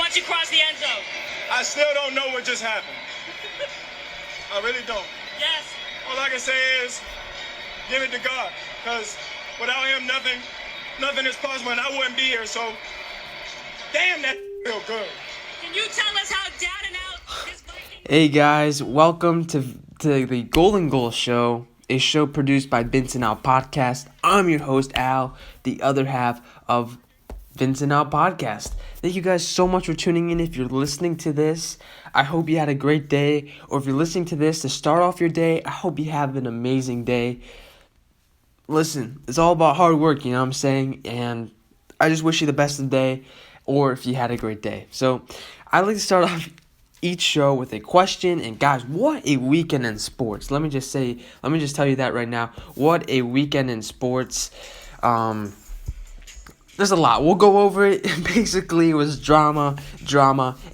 once you cross the end zone? I still don't know what just happened. I really don't. Yes. All I can say is give it to God, because without him, nothing is possible, and I wouldn't be here. So, damn, that feel good. Can you tell us how down and out this Viking? Hey guys, welcome to the Golden Goal Show, a show produced by Vince&Al Podcast. I'm your host, Al, the other half of Vince&Al Podcast. Thank you guys so much for tuning in. If you're listening to this, I hope you had a great day. Or if you're listening to this to start off your day, I hope you have an amazing day. Listen, it's all about hard work, you know what I'm saying? And I just wish you the best of the day, or if you had a great day. So, I like to start off each show with a question. And guys, what a weekend in sports. Let me just tell you that right now. What a weekend in sports. There's a lot. We'll go over it. Basically, it was drama,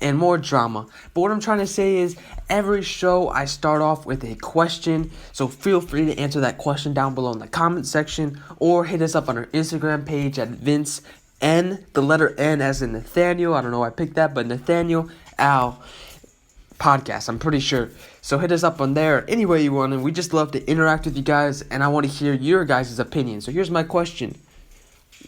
and more drama. But what I'm trying to say is, every show I start off with a question. So feel free to answer that question down below in the comment section, or hit us up on our Instagram page at Vince N, the letter N as in Nathaniel. I don't know why I picked that, but Nathaniel Al Podcast, I'm pretty sure. So hit us up on there any way you want, and we just love to interact with you guys, and I want to hear your guys' opinion. So here's my question.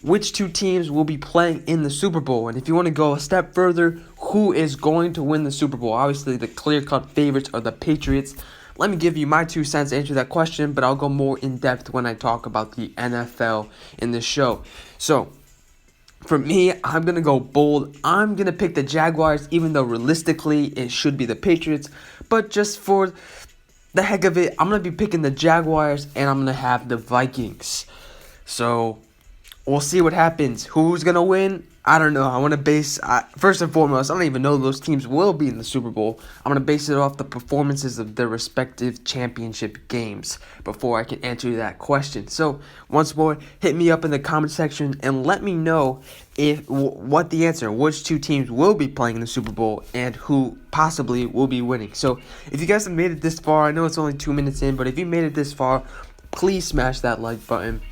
Which two teams will be playing in the Super Bowl? And if you want to go a step further, who is going to win the Super Bowl? Obviously, the clear-cut favorites are the Patriots. Let me give you my 2 cents to answer that question, but I'll go more in-depth when I talk about the NFL in this show. So, for me, I'm going to go bold. I'm going to pick the Jaguars, even though realistically it should be the Patriots. But just for the heck of it, I'm going to be picking the Jaguars, and I'm going to have the Vikings. So, we'll see what happens. Who's going to win? I don't know. I want to base, first and foremost, I don't even know those teams will be in the Super Bowl. I'm going to base it off the performances of their respective championship games before I can answer that question. So, once more, hit me up in the comment section and let me know what the answer, which two teams will be playing in the Super Bowl and who possibly will be winning. So, if you guys have made it this far, I know it's only 2 minutes in, but if you made it this far, please smash that like button.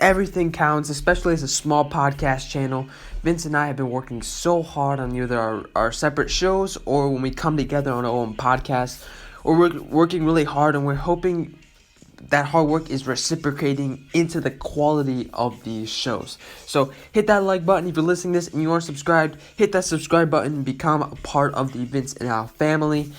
Everything counts, especially as a small podcast channel. Vince and I have been working so hard on either our separate shows or when we come together on our own podcast. We're working really hard, and we're hoping that hard work is reciprocating into the quality of these shows. So hit that like button if you're listening to this and you aren't subscribed. Hit that subscribe button and become a part of the Vince and Al family.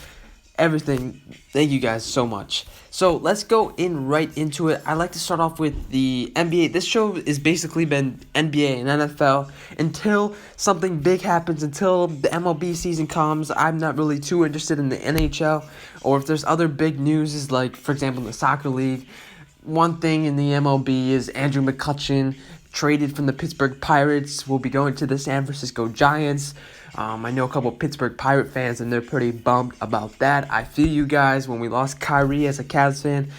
Everything. Thank you guys so much. So let's go right into it. I like to start off with the NBA. This show has basically been NBA and NFL until something big happens, until the MLB season comes. I'm not really too interested in the NHL, or if there's other big news, is like, for example, in the soccer league. One thing in the MLB is Andrew McCutchen, traded from the Pittsburgh Pirates, will be going to the San Francisco Giants. I know a couple of Pittsburgh Pirate fans, and they're pretty bummed about that. I feel you guys. When we lost Kyrie as a Cavs fan,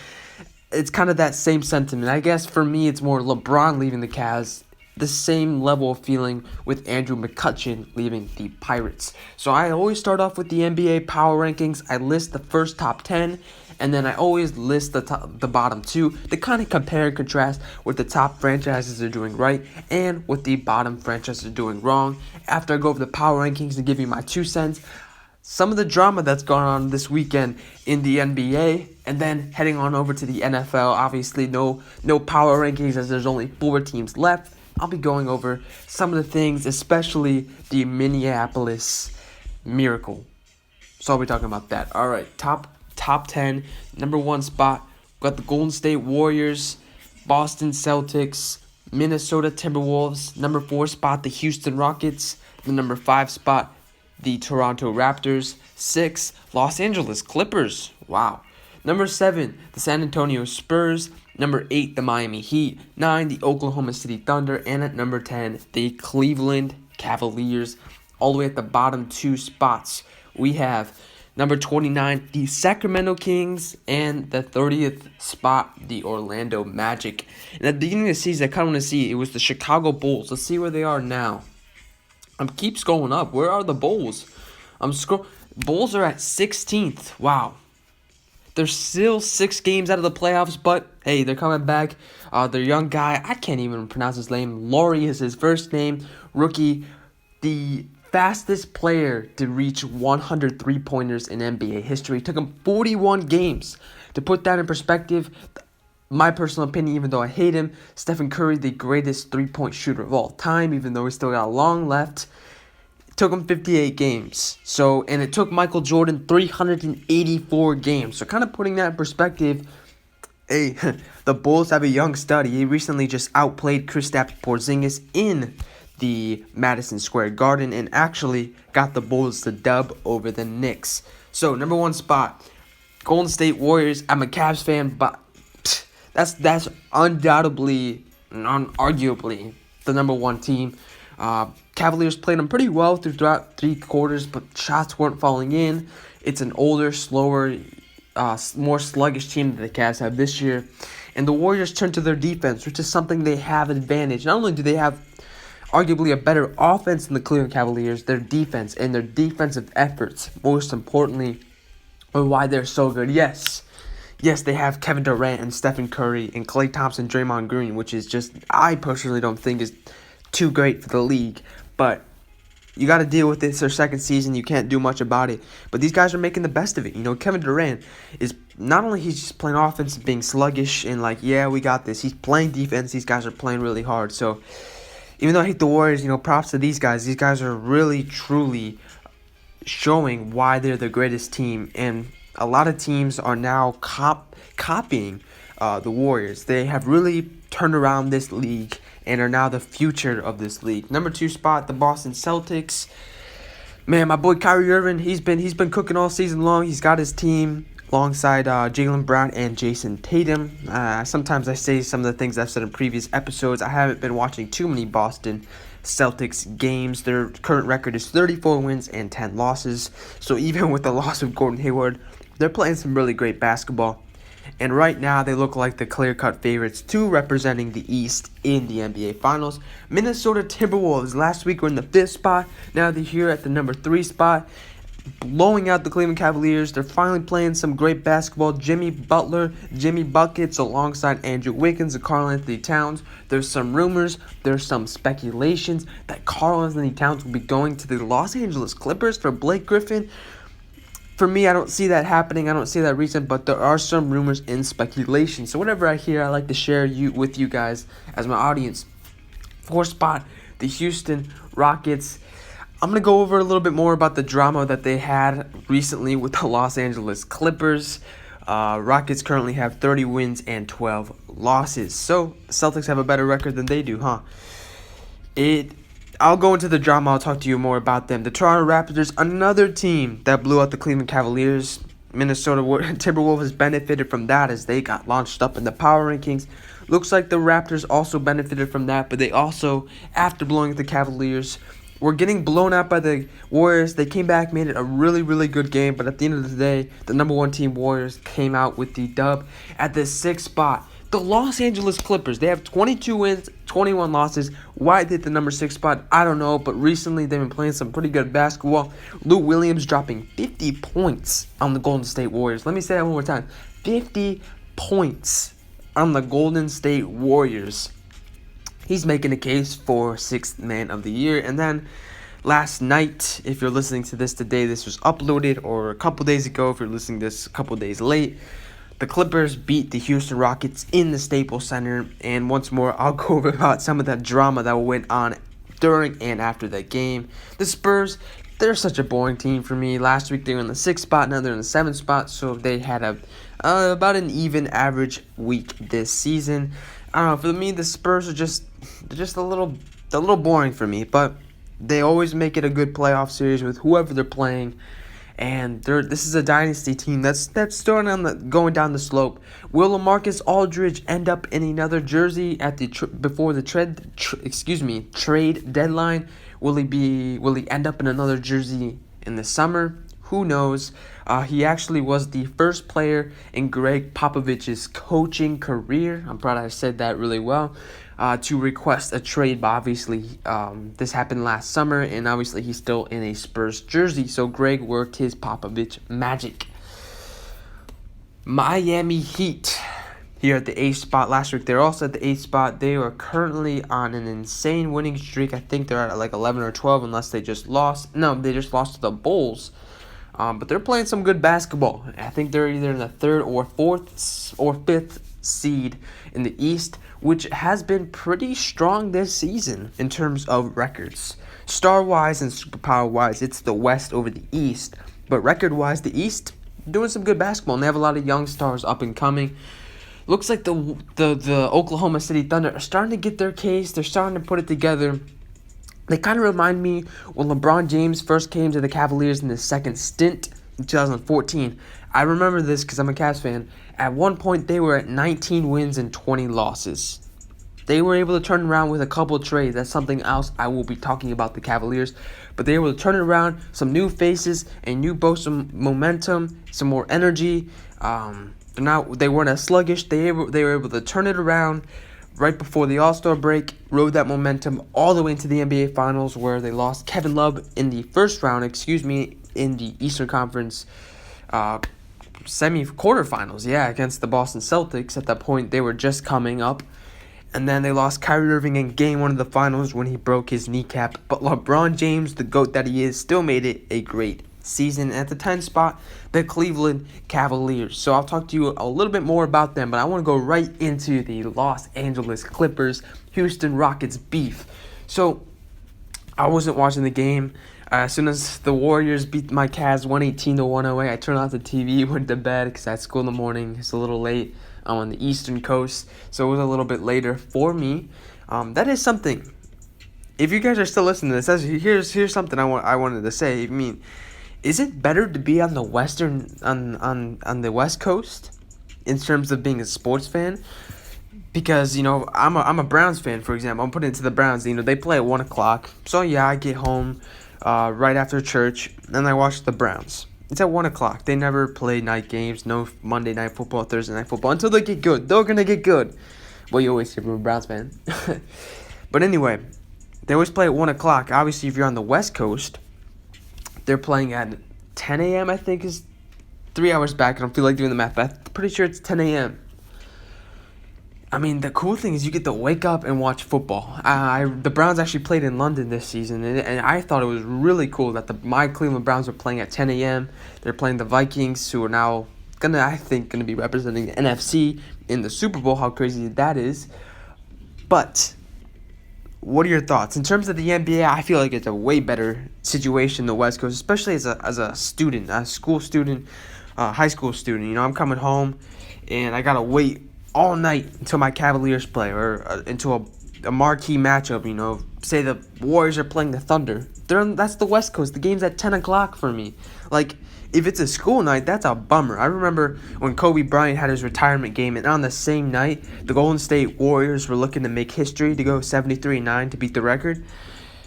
it's kind of that same sentiment. I guess for me, it's more LeBron leaving the Cavs. The same level of feeling with Andrew McCutchen leaving the Pirates. So I always start off with the NBA power rankings. I list the first top 10, and then I always list the bottom 2 to kind of compare and contrast what the top franchises are doing right and what the bottom franchises are doing wrong. After I go over the power rankings and give you my 2 cents, some of the drama that's gone on this weekend in the NBA, and then heading on over to the NFL. Obviously, no power rankings as there's only 4 teams left. I'll be going over some of the things, especially the Minneapolis Miracle. So I'll be talking about that. All right, top 10, number 1 spot. We've got the Golden State Warriors, Boston Celtics, Minnesota Timberwolves. Number 4 spot, the Houston Rockets. The number 5 spot, the Toronto Raptors. 6, Los Angeles Clippers. Wow. Number 7, the San Antonio Spurs. Number 8, the Miami Heat. 9, the Oklahoma City Thunder. And at number 10, the Cleveland Cavaliers. All the way at the bottom 2 spots, we have number 29, the Sacramento Kings. And the 30th spot, the Orlando Magic. And at the beginning of the season, I kind of want to see, it was the Chicago Bulls. Let's see where they are now. Keeps going up. Where are the Bulls? Bulls are at 16th. Wow. They're still 6 games out of the playoffs, but hey, they're coming back. Their young guy, I can't even pronounce his name. Laurie is his first name. Rookie. The fastest player to reach 100 3-pointers in NBA history. It took him 41 games. To put that in perspective, my personal opinion, even though I hate him, Stephen Curry, the greatest 3-point shooter of all time, even though he's still got a long left. It took him 58 games. And it took Michael Jordan 384 games. So kind of putting that in perspective, hey, the Bulls have a young stud. He recently just outplayed Kristaps Porzingis in the Madison Square Garden and actually got the Bulls the dub over the Knicks. So, number 1 spot, Golden State Warriors. I'm a Cavs fan, but that's undoubtedly, arguably, the number 1 team. Cavaliers played them pretty well throughout 3 quarters, but shots weren't falling in. It's an older, slower, more sluggish team that the Cavs have this year. And the Warriors turn to their defense, which is something they have advantage. Not only do they have arguably a better offense than the Cleveland Cavaliers, their defense and their defensive efforts, most importantly, are why they're so good. Yes, they have Kevin Durant and Stephen Curry and Klay Thompson, Draymond Green, which is just, I personally don't think is too great for the league. But you got to deal with it. It's their second season. You can't do much about it. But these guys are making the best of it. Kevin Durant is not only he's just playing offense, being sluggish and yeah, we got this. He's playing defense. These guys are playing really hard. So even though I hate the Warriors, props to these guys. These guys are really, truly showing why they're the greatest team. And a lot of teams are now copying the Warriors. They have really turned around this league and are now the future of this league. Number 2 spot, the Boston Celtics. Man, my boy Kyrie Irving, he's been cooking all season long. He's got his team alongside Jaylen Brown and Jason Tatum. Sometimes I say some of the things I've said in previous episodes. I haven't been watching too many Boston Celtics games. Their current record is 34 wins and 10 losses. So even with the loss of Gordon Hayward, they're playing some really great basketball. And right now, they look like the clear-cut favorites to representing the East in the NBA Finals. Minnesota Timberwolves last week were in the 5th spot. Now they're here at the number 3 spot, blowing out the Cleveland Cavaliers. They're finally playing some great basketball. Jimmy Butler, Jimmy Buckets, alongside Andrew Wiggins and Karl-Anthony Towns. There's some rumors, there's some speculations that Karl-Anthony Towns will be going to the Los Angeles Clippers for Blake Griffin. For me, I don't see that happening. I don't see that reason, but there are some rumors and speculation. So whatever I hear, I like to share with you guys as my audience. 4th spot, the Houston Rockets. I'm going to go over a little bit more about the drama that they had recently with the Los Angeles Clippers. Rockets currently have 30 wins and 12 losses. So Celtics have a better record than they do, huh? I'll go into the drama. I'll talk to you more about them. The Toronto Raptors, another team that blew out the Cleveland Cavaliers. Minnesota Timberwolves has benefited from that as they got launched up in the power rankings. Looks like the Raptors also benefited from that, but they also, after blowing out the Cavaliers, were getting blown out by the Warriors. They came back, made it a really, really good game, but at the end of the day, the number 1 team Warriors came out with the dub. At the 6th spot, the Los Angeles Clippers, they have 22 wins, 21 losses. Why they hit the number 6 spot, I don't know, but recently they've been playing some pretty good basketball. Lou Williams dropping 50 points on the Golden State Warriors. Let me say that one more time. 50 points on the Golden State Warriors. He's making a case for 6th man of the year. And then last night, if you're listening to this today, this was uploaded, or a couple days ago if you're listening to this a couple days late, the Clippers beat the Houston Rockets in the Staples Center. And once more, I'll go over about some of that drama that went on during and after that game. The Spurs, they're such a boring team for me. Last week they were in the 6th spot, now they're in the 7th spot. So they had about an even average week this season. I don't know, for me, the Spurs are just a little boring for me. But they always make it a good playoff series with whoever they're playing. And this is a dynasty team that's starting going down the slope. Will LaMarcus Aldridge end up in another jersey at before the trade deadline? Will he end up in another jersey in the summer? Who knows? He actually was the first player in Greg Popovich's coaching career. I'm proud I said that really well. To request a trade, but obviously this happened last summer, and obviously he's still in a Spurs jersey, so Greg worked his Popovich magic. Miami Heat, here at the 8th spot. Last week they were also at the 8th spot. They are currently on an insane winning streak. I think they're at like 11 or 12 unless they just lost. No, they just lost to the Bulls. But they're playing some good basketball. I think they're either in the 3rd or 4th or 5th seed in the East, which has been pretty strong this season in terms of records. Star-wise and superpower-wise, it's the West over the East. But record-wise, the East doing some good basketball, and they have a lot of young stars up and coming. Looks like the Oklahoma City Thunder are starting to get their case. They're starting to put it together. They kind of remind me when LeBron James first came to the Cavaliers in his second stint in 2014. I remember this because I'm a Cavs fan. At one point, they were at 19 wins and 20 losses. They were able to turn around with a couple of trades. That's something else I will be talking about the Cavaliers. But they were able to turn it around, some new faces, a new boost, some momentum, some more energy. They weren't as sluggish. They were able to turn it around right before the All-Star break, rode that momentum all the way into the NBA Finals, where they lost Kevin Love in the first round, in the Eastern Conference quarterfinals, against the Boston Celtics. At that point, they were just coming up. And then they lost Kyrie Irving in Game 1 of the Finals when he broke his kneecap. But LeBron James, the GOAT that he is, still made it a great season. At the 10th spot, the Cleveland Cavaliers. So I'll talk to you a little bit more about them, but I want to go right into the Los Angeles Clippers, Houston Rockets beef. So I wasn't watching the game. As soon as the Warriors beat my Cavs 118-108, I turned off the TV, went to bed because I had school in the morning. It's a little late. I'm on the Eastern Coast, so it was a little bit later for me. That is something. If you guys are still listening to this, here's something I wanted to say. I mean, is it better to be on the on the West Coast in terms of being a sports fan? Because I'm a Browns fan, for example. I'm putting it to the Browns. They play at 1:00, so I get home right after church and I watch the Browns. It's at 1:00. They never play night games, no Monday Night Football, Thursday Night Football, until they get good. They're going to get good. Well, you always hear from a Browns fan. But anyway, they always play at 1:00. Obviously, if you're on the West Coast, they're playing at 10 a.m., I think, is 3 hours back. I don't feel like doing the math, but I'm pretty sure it's 10 a.m. I mean, the cool thing is you get to wake up and watch football. The Browns actually played in London this season, and I thought it was really cool that my Cleveland Browns were playing at 10 a.m. They're playing the Vikings, who are now going to be representing the NFC in the Super Bowl. How crazy that is. But what are your thoughts? In terms of the NBA, I feel like it's a way better situation in the West Coast, especially as a student, a school student, high school student. I'm coming home, and I got to wait all night until my Cavaliers play, or into a marquee matchup. Say the Warriors are playing the Thunder. That's the West Coast. The game's at 10 o'clock for me. Like, if it's a school night, that's a bummer. I remember when Kobe Bryant had his retirement game, and on the same night, the Golden State Warriors were looking to make history, to go 73-9 to beat the record.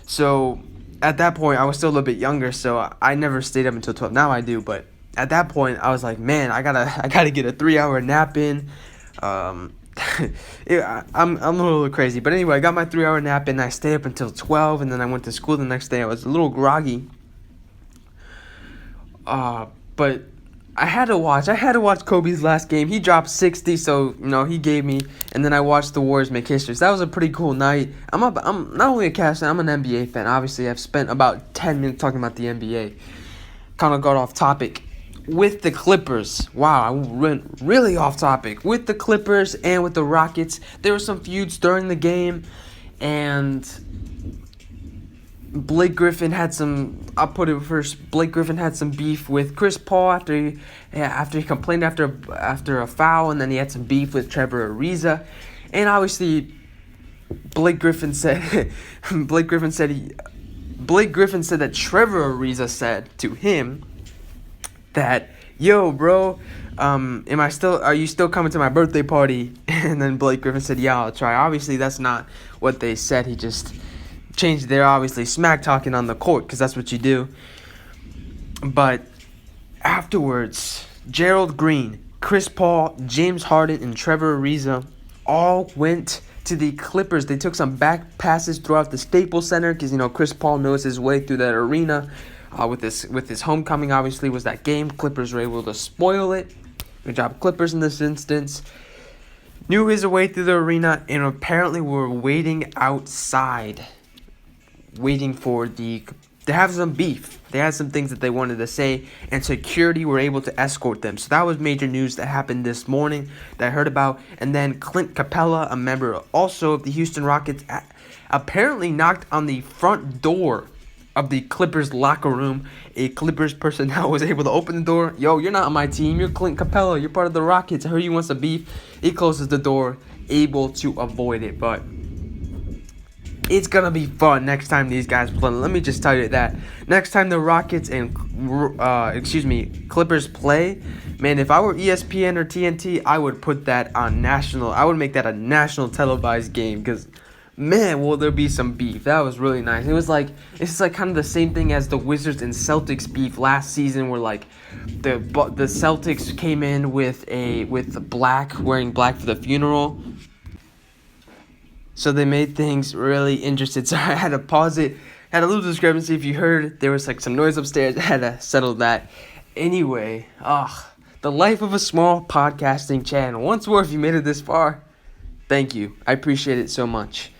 So at that point, I was still a little bit younger, so I never stayed up until 12. Now I do, but at that point, I was like, man, I gotta get a 3-hour nap in. I'm a little crazy, but anyway, I got my 3-hour nap and I stayed up until 12, and then I went to school the next day. I was a little groggy, but I had to watch Kobe's last game. He dropped 60, so he gave me, and then I watched the Warriors make history. So that was a pretty cool night. I'm not only a Cavs fan, I'm an NBA fan. Obviously, I've spent about 10 minutes talking about the NBA. Kind of got off topic. With the Clippers, wow, I went really off topic. With the Clippers and with the Rockets, there were some feuds during the game, and Blake Griffin had some. I'll put it first. Blake Griffin had some beef with Chris Paul after he complained after a foul, and then he had some beef with Trevor Ariza, and obviously Blake Griffin said that Trevor Ariza said to him that, yo, bro, are you still coming to my birthday party? And then Blake Griffin said, yeah, I'll try. Obviously, that's not what they said. He just changed their, obviously, smack talking on the court, because that's what you do. But afterwards, Gerald Green, Chris Paul, James Harden, and Trevor Ariza all went to the Clippers. They took some back passes throughout the Staples Center, because, Chris Paul knows his way through that arena. With his homecoming, obviously, was that game. Clippers were able to spoil it. Good job, Clippers, in this instance. knew his way through the arena, and apparently were waiting outside, waiting for they have some beef. They had some things that they wanted to say, and security were able to escort them. So that was major news that happened this morning that I heard about. And then Clint Capella, a member also of the Houston Rockets, apparently knocked on the front door of the Clippers locker room. A Clippers personnel was able to open the door. Yo, you're not on my team. You're Clint Capella. You're part of the Rockets. I heard you want some beef. He closes the door, able to avoid it. But it's going to be fun next time these guys play. Let me just tell you that. Next time the Rockets and, Clippers play, man, if I were ESPN or TNT, I would put that on national. I would make that a national televised game because, man, will there be some beef. That was really nice. It's like kind of the same thing as the Wizards and Celtics beef last season where, like, the Celtics came in with black, wearing black for the funeral. So they made things really interesting. So I had to pause it. Had a little discrepancy. If you heard, there was like some noise upstairs. I had to settle that. Anyway, the life of a small podcasting channel. Once more, if you made it this far, thank you. I appreciate it so much.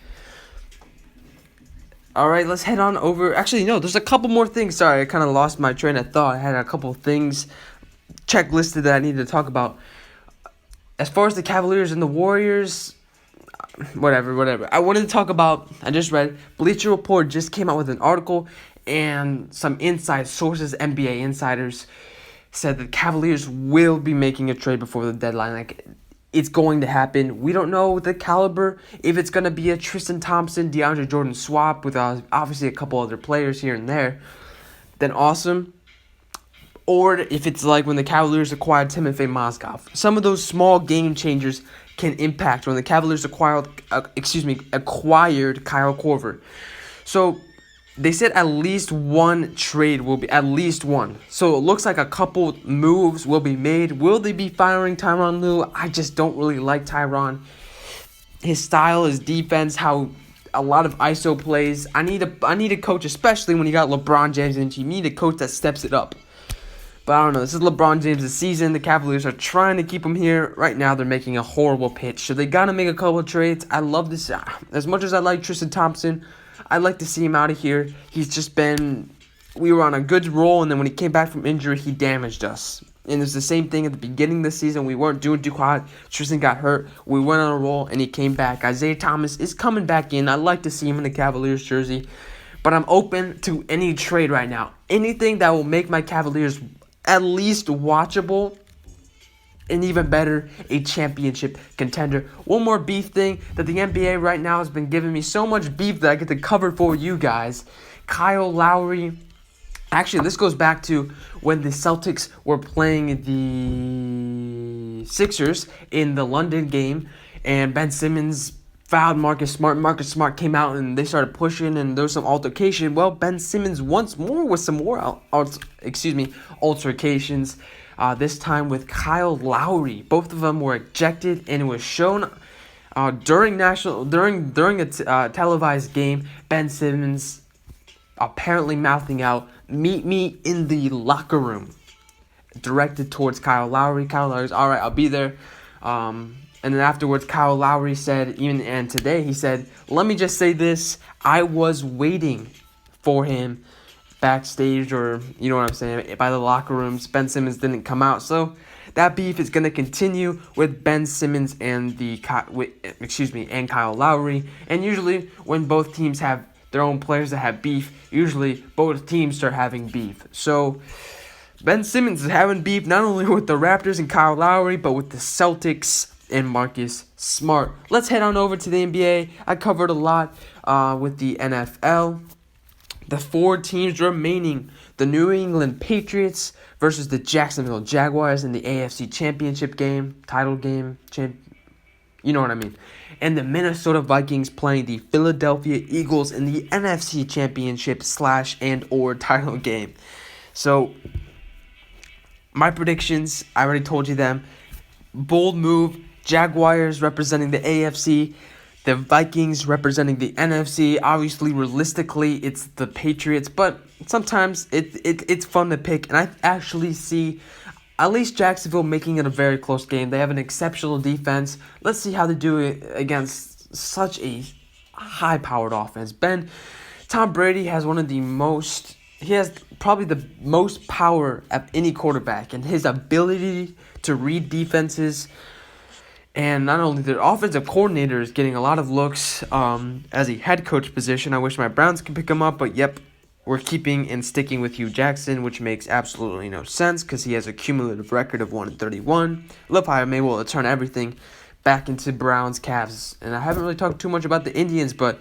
All right, let's head on over. Actually, no, there's a couple more things. Sorry, I kind of lost my train of thought. I had a couple things checklisted that I needed to talk about. As far as the Cavaliers and the Warriors, whatever. I wanted to talk about, I just read, Bleacher Report just came out with an article, and some inside sources, NBA insiders, said the Cavaliers will be making a trade before the deadline. Like, it's going to happen. We don't know the caliber, if it's going to be a Tristan Thompson, DeAndre Jordan swap with obviously a couple other players here and there. Then awesome. Or if it's like when the Cavaliers acquired Timofey Mozgov. Some of those small game changers can impact when the Cavaliers acquired Kyle Korver. So they said at least one trade will be, at least one. So it looks like a couple moves will be made. Will they be firing Tyronn Lue? I just don't really like Tyronn. His style, his defense, how a lot of ISO plays. I need a coach, especially when you got LeBron James and you need a coach that steps it up. But I don't know. This is LeBron James' season. The Cavaliers are trying to keep him here. Right now, they're making a horrible pitch. So they got to make a couple of trades. I love this. As much as I like Tristan Thompson, I'd like to see him out of here. He's just been... We were on a good roll, and then when he came back from injury, he damaged us. And it's the same thing at the beginning of the season. We weren't doing too hot. Tristan got hurt. We went on a roll, and he came back. Isaiah Thomas is coming back in. I'd like to see him in the Cavaliers jersey. But I'm open to any trade right now. Anything that will make my Cavaliers at least watchable, and even better, a championship contender. One more beef thing that the NBA right now has been giving me so much beef that I get to cover for you guys. Kyle Lowry. Actually, this goes back to when the Celtics were playing the Sixers in the London game, and Ben Simmons fouled Marcus Smart. Marcus Smart came out and they started pushing, and there was some altercation. Well, Ben Simmons once more with some more altercations. This time with Kyle Lowry. Both of them were ejected, and it was shown during a televised game. Ben Simmons apparently mouthing out, "Meet me in the locker room," directed towards Kyle Lowry. Kyle Lowry's, all right, I'll be there. And then afterwards, Kyle Lowry said, and today he said, "Let me just say this, I was waiting for him backstage," or you know what I'm saying, by the locker rooms. Ben Simmons didn't come out. So that beef is going to continue with Ben Simmons and Kyle Lowry. And usually when both teams have their own players that have beef, usually both teams start having beef. So Ben Simmons is having beef not only with the Raptors and Kyle Lowry, but with the Celtics and Marcus Smart. Let's head on over to the NBA. I covered a lot with the NFL. The 4 teams remaining: the New England Patriots versus the Jacksonville Jaguars in the AFC Championship game, title game, you know what I mean. And the Minnesota Vikings playing the Philadelphia Eagles in the NFC Championship /and/or title game. So my predictions, I already told you them. Bold move. Jaguars representing the AFC, the Vikings representing the NFC. Obviously, realistically, it's the Patriots, but sometimes it's fun to pick. And I actually see at least Jacksonville making it a very close game. They have an exceptional defense. Let's see how they do it against such a high-powered offense. Tom Brady has he has probably the most power of any quarterback, and his ability to read defenses. And not only the offensive coordinator is getting a lot of looks as a head coach position. I wish my Browns could pick him up, but yep, we're keeping and sticking with Hugh Jackson, which makes absolutely no sense because he has a cumulative record of 1-31. Love how I'm able to turn everything back into Browns, Cavs. And I haven't really talked too much about the Indians, but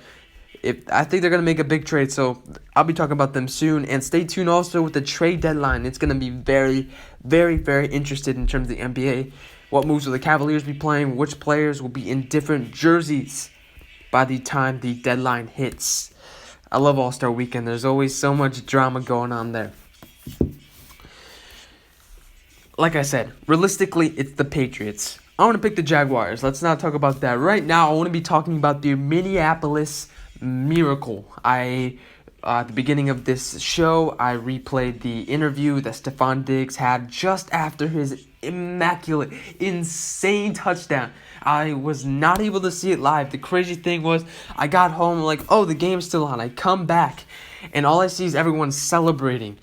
I think they're going to make a big trade, so I'll be talking about them soon. And stay tuned also with the trade deadline. It's going to be very, very, very interested in terms of the NBA. What moves will the Cavaliers be playing? Which players will be in different jerseys by the time the deadline hits? I love All-Star Weekend. There's always so much drama going on there. Like I said, realistically, it's the Patriots. I want to pick the Jaguars. Let's not talk about that. Right now, I want to be talking about the Minneapolis Miracle. At the beginning of this show, I replayed the interview that Stephon Diggs had just after his immaculate, insane touchdown. I was not able to see it live. The crazy thing was, I got home like, oh, the game's still on. I come back, and all I see is everyone celebrating.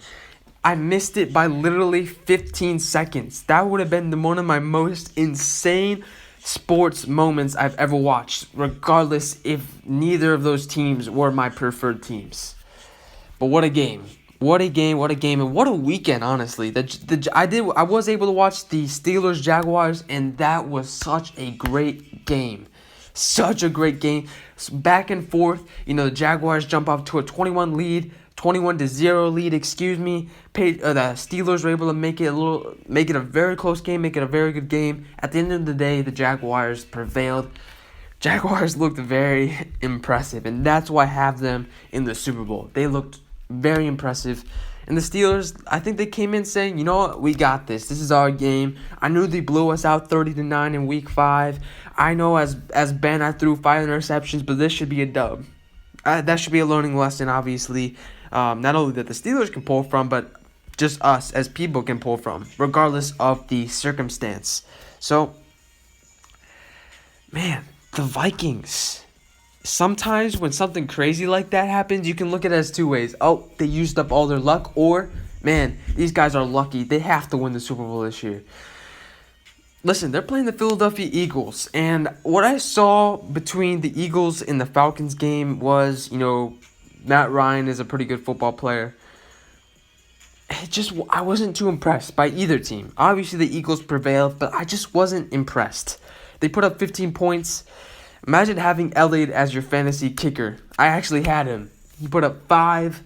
I missed it by literally 15 seconds. That would have been one of my most insane sports moments I've ever watched, regardless if neither of those teams were my preferred teams. But what a game. What a game, and what a weekend, honestly. I was able to watch the Steelers-Jaguars, and that was such a great game. Such a great game. Back and forth, the Jaguars jump up to a 21-0 lead, the Steelers were able to make it a very close game, make it a very good game. At the end of the day, the Jaguars prevailed. Jaguars looked very impressive, and that's why I have them in the Super Bowl. They looked very impressive. And the Steelers, I think they came in saying, you know what, we got this. This is our game. I knew they blew us out 30-9 in Week 5. I know as Ben, I threw 5 interceptions, but this should be a dub. That should be a learning lesson, obviously. Not only that the Steelers can pull from, but just us as people can pull from, regardless of the circumstance. So, man, the Vikings. Sometimes when something crazy like that happens, you can look at it as two ways. Oh, they used up all their luck, or, man, these guys are lucky. They have to win the Super Bowl this year. Listen, they're playing the Philadelphia Eagles, and what I saw between the Eagles and the Falcons game was, Matt Ryan is a pretty good football player. I wasn't too impressed by either team. Obviously, the Eagles prevailed, but I just wasn't impressed. They put up 15 points. Imagine having Elliott as your fantasy kicker. I actually had him. He put up 5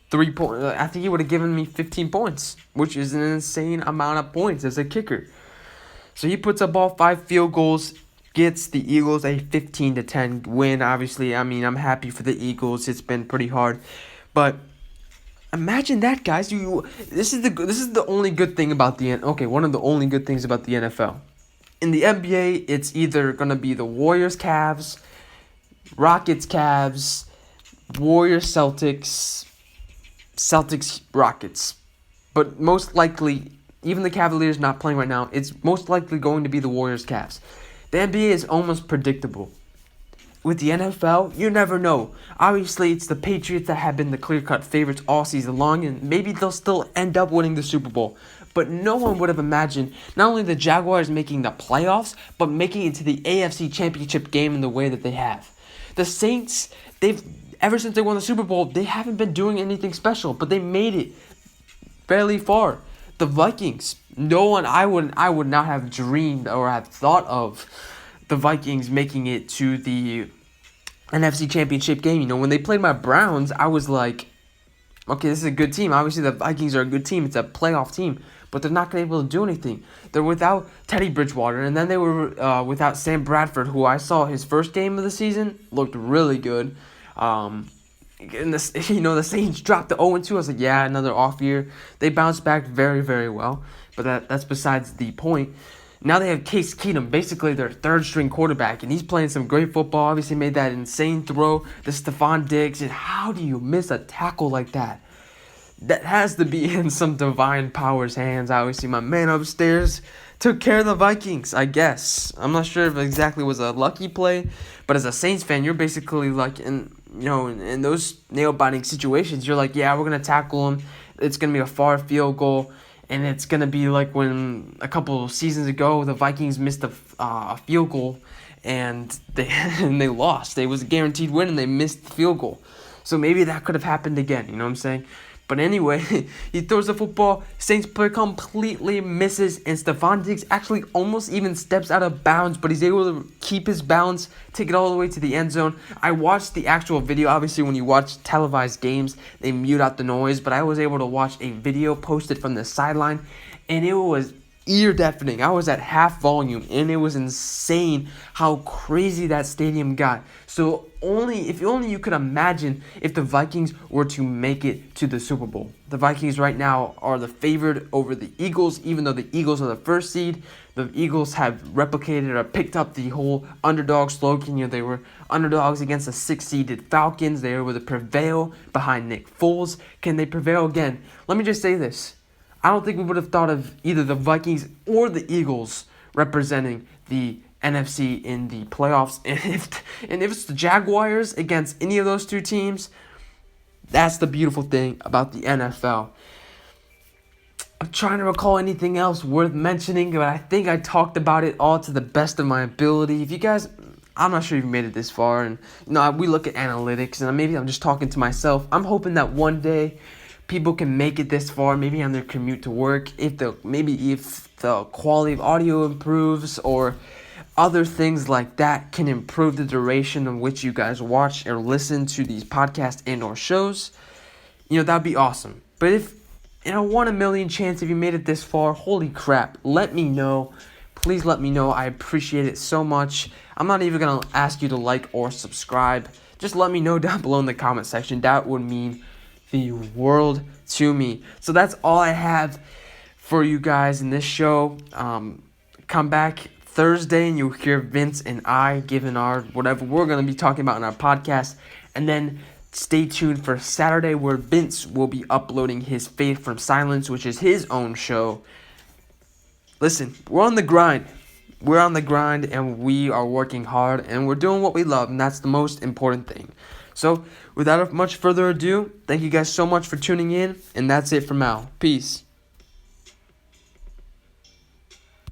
3-point. I think he would have given me 15 points, which is an insane amount of points as a kicker. So he puts up all 5 field goals, gets the Eagles a 15-10 win. Obviously, I'm happy for the Eagles. It's been pretty hard, but imagine that, guys. This is the only good thing about one of the only good things about the NFL. In the NBA, it's either going to be the Warriors, Cavs, Rockets, Cavs, Warriors, Celtics, Rockets. But most likely, even the Cavaliers not playing right now, it's most likely going to be the Warriors, Cavs. The NBA is almost predictable. With the NFL, you never know. Obviously, it's the Patriots that have been the clear-cut favorites all season long, and maybe they'll still end up winning the Super Bowl. But no one would have imagined not only the Jaguars making the playoffs, but making it to the AFC Championship game in the way that they have. The Saints, ever since they won the Super Bowl, they haven't been doing anything special, but they made it fairly far. The Vikings, I would not have dreamed or have thought of the Vikings making it to the NFC Championship game. When they played my Browns, I was like, okay, this is a good team. Obviously, the Vikings are a good team. It's a playoff team, but they're not going to be able to do anything. They're without Teddy Bridgewater, and then they were without Sam Bradford, who I saw his first game of the season, looked really good. And the Saints dropped to 0-2. I was like, yeah, another off year. They bounced back very, very well, but that's besides the point. Now they have Case Keenum, basically their third-string quarterback, and he's playing some great football. Obviously made that insane throw to Stephon Diggs, and how do you miss a tackle like that? that has to be in some divine powers hands. Obviously, my man upstairs took care of the Vikings, I guess. I'm not sure if it exactly was a lucky play, but as a Saints fan, you're basically like in those nail-biting situations, you're like, yeah, we're going to tackle them. It's going to be a far field goal, and it's going to be like when a couple of seasons ago, the Vikings missed a field goal, and they lost. It was a guaranteed win, and they missed the field goal. So maybe that could have happened again, you know what I'm saying? But anyway, he throws the football, Saints player completely misses, and Stephon Diggs actually almost even steps out of bounds, but he's able to keep his balance, take it all the way to the end zone. I watched the actual video. Obviously, when you watch televised games, they mute out the noise, but I was able to watch a video posted from the sideline, and it was ear-deafening. I was at half volume, and it was insane how crazy that stadium got. So if only you could imagine if the Vikings were to make it to the Super Bowl. The Vikings right now are the favored over the Eagles, even though the Eagles are the first seed. The Eagles have replicated or picked up the whole underdog slogan. They were underdogs against the 6-seeded Falcons. They were able to prevail behind Nick Foles. Can they prevail again? Let me just say this. I don't think we would have thought of either the Vikings or the Eagles representing the NFC in the playoffs. And if it's the Jaguars against any of those two teams, that's the beautiful thing about the NFL. I'm trying to recall anything else worth mentioning, but I think I talked about it all to the best of my ability. If you guys, I'm not sure if you made it this far, and we look at analytics, and maybe I'm just talking to myself. I'm hoping that one day people can make it this far, maybe on their commute to work, if the quality of audio improves, or other things like that can improve the duration in which you guys watch or listen to these podcasts and or shows, that'd be awesome. But if in a 1 in a million chance, if you made it this far, holy crap, let me know. Please let me know. I appreciate it so much. I'm not even going to ask you to like or subscribe. Just let me know down below in the comment section. That would mean the world to me. So that's all I have for you guys in this show. Come back Thursday and you'll hear Vince and I giving our whatever we're going to be talking about in our podcast. And then stay tuned for Saturday, where Vince will be uploading his Faith from Silence, which is his own show. Listen, we're on the grind. We're on the grind, and we are working hard, and we're doing what we love, and that's the most important thing. So, without much further ado, thank you guys so much for tuning in, and that's it from Al. Peace.